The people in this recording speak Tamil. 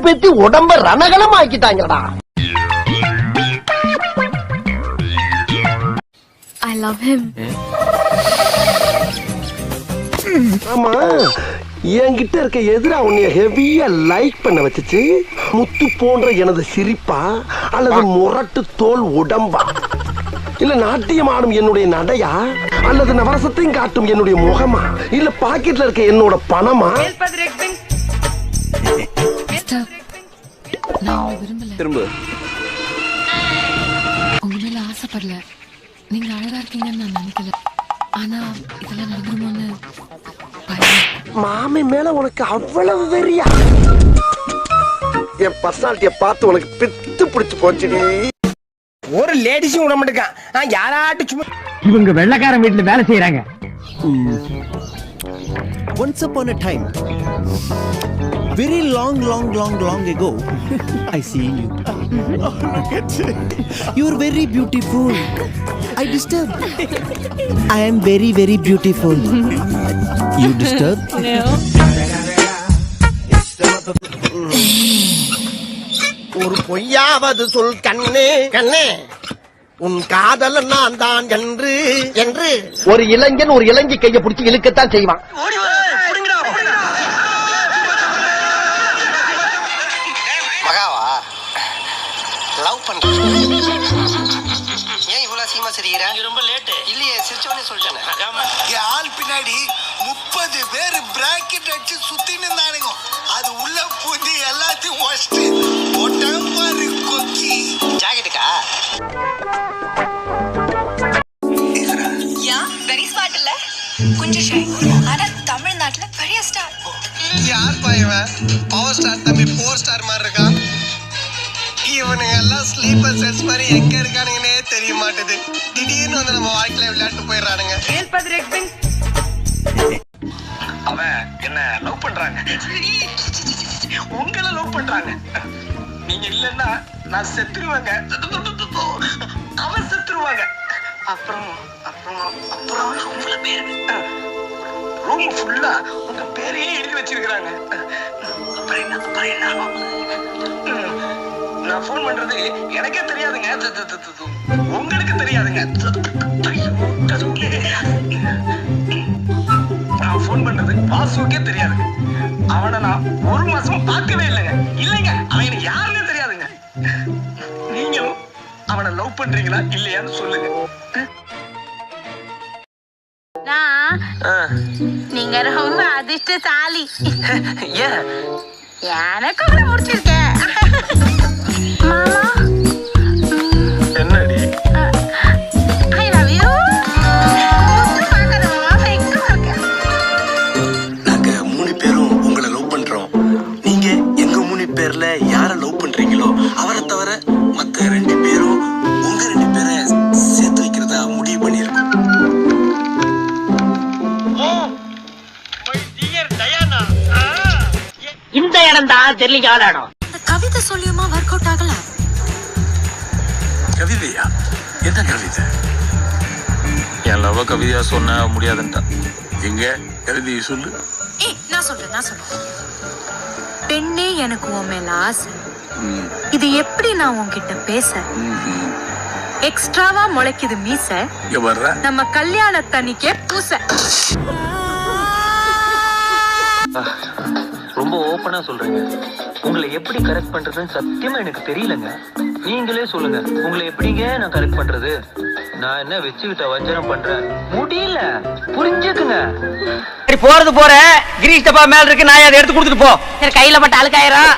பெத்தி உடம்ப ரணகலம் ஆக்கிட்டாங்கடா. I love him. ஆமா, என்கிட்ட இருக்க எதிரா உன்னைய ஹெவியா லைக் பண்ண வச்சுச்சு முத்து போன்ற எனது சிரிப்பா அல்லது முரட்டு தோல் உடம்பா இல்ல நாட்டியம் ஆடும் என்னுடைய நடையா அல்லது நவரசத்தையும் காட்டும் என்னுடைய முகமா இல்ல பாக்கெட்ல இருக்க என்னோட பணமா? திரும்ப உங்க மேல ஆசைப்படல. நீங்க அழகா இருக்கீங்கன்னு நான் நினைக்கல. ஆனா இதெல்லாம் நடந்துருமோன்னு மாமி மேல உனக்கு அவ்வளவு வெறியா? என் பர்சனாலிட்டிய பார்த்து உனக்கு பித்து பிடிச்சு போச்சுடி. ஒரு லேடிஸும் விட மாட்டேங்க. யாராட்டு சும்மா இவங்க வெள்ளக்காரன் வீட்டுல வேலை செய்யறாங்க. Once upon a time, very long ago, I see you. Oh, look at it. You're very beautiful. I disturb. I am very beautiful. You disturb? No. ஒரு பொய்யாவது சொல் கண்ணே கண்ணே, உன் காதல நான் தான் என்று ஒரு இளைஞன் ஒரு இளைஞி கையை பிடிச்சி இழுக்கத்தான் செய்வான். மகாவா லவ் பண்றேன். ஏன் இவ்வளவு சீமா சிரிக்கிற? ரொம்ப லேட் இல்லையே, சிரிச்சவனே சொல்லிட்டேன். ஆள் பின்னாடி 30 பேர் பிராக்கெட் அடிச்சு சுத்தி நின்றானுங்க. அது உள்ள பூந்து எல்லாத்தையும் வாஷ்டு போட்டாங்க பாரு கொக்கி. ஜாக்கெட்டுக்கா? யா வெரி ஸ்மார்ட் இல்ல, கொஞ்சம் ஷை. ஆனா தமிழ்நாட்டுல பெரிய ஸ்டார். யார் பாயவன்? பவர் ஸ்டார் தம்பி 4 ஸ்டார் மாதிரி இருக்கான். இவனுங்க எல்லாம் ஸ்லீப்பர் செட்ஸ் மாதிரி எங்க இருக்கானுங்கன்னே தெரிய மாட்டேது. திடீர்னு வந்து நம்ம வாழ்க்கையில விளையாட்டு போயிடுறானுங்க. அவன் என்ன லவ் பண்றாங்க, உங்களை லவ் பண்றாங்க. நீங்க இல்லன்னா நான் செத்துருவாங்க, அவன் செத்துருவாங்க. அப்புறம் ரூம்ல பேரு, ரூம் ஃபுல்லா உங்க பேரையே எழுதி வச்சிருக்காங்க. நான் போன் பண்றது எனக்கே தெரியாதுங்க, உங்களுக்கு தெரியாதுங்க. நான் போன் பண்றது வாசுக்கே தெரியாதுங்க. அவனை நான் 1 மாசம் பார்க்கவே இல்லைங்க. அவன் எனக்கு யாருன்னு தெரியாதுங்க. நீங்களும் அவனை லவ் பண்றீங்களா இல்லையான்னு சொல்லுங்க. நீங்க ரொம்ப அதிர்ஷ்டசாலி. ஏன்? எனக்கு கூட முடிச்சிருக்கேன். மாமா என்னடி? I love you. நாங்க 3 பேரும் உங்களை லவ் பண்றோம். நீங்க எங்க 3 பேர்ல யார லவ் பண்றீங்களோ அவரை தவிர மத்த 2 பேரும் உங்க 2 பேரை சேர்த்து வைக்கிறதா முடிவு பண்ணிருக்கோம். இந்த இடம் தான் தெரியல இடம். கவிதை சொல்லியுமா ஒர்க் அவுட் ஆகல. கவிதையா? என்ன கவிதை? என் லவ் கவிதையா சொன்ன முடியாதுன்ட்டா. எங்க கவிதையை சொல்லு. நான் சொல்றேன். பெண்ணே எனக்கு உன் மேல ஆசை. இது எப்படி நான் உன்கிட்ட பேச? எக்ஸ்ட்ராவா முளைக்குது மீச. நம்ம கல்யாண தண்ணிக்கே பூச. ரொம்ப ஓப்பனா சொல்றீங்க. உங்களை எப்படி கரெக்ட் பண்றதுன்னு சத்தியமா எனக்கு தெரியலங்க. நீங்களே சொல்லுங்க, உங்களை எப்படிங்க நான் கரெக்ட் பண்றது? நான் என்ன வச்சுக்கிட்ட வஞ்சனம் பண்றேன்? முடியல, புரிஞ்சுக்குங்க. போறது போற கிரீஷ் டப்பா மேல இருக்கு, நான் அதை எடுத்து கொடுத்துட்டு போ. கையில மட்டும் அழுக்காயிரம்.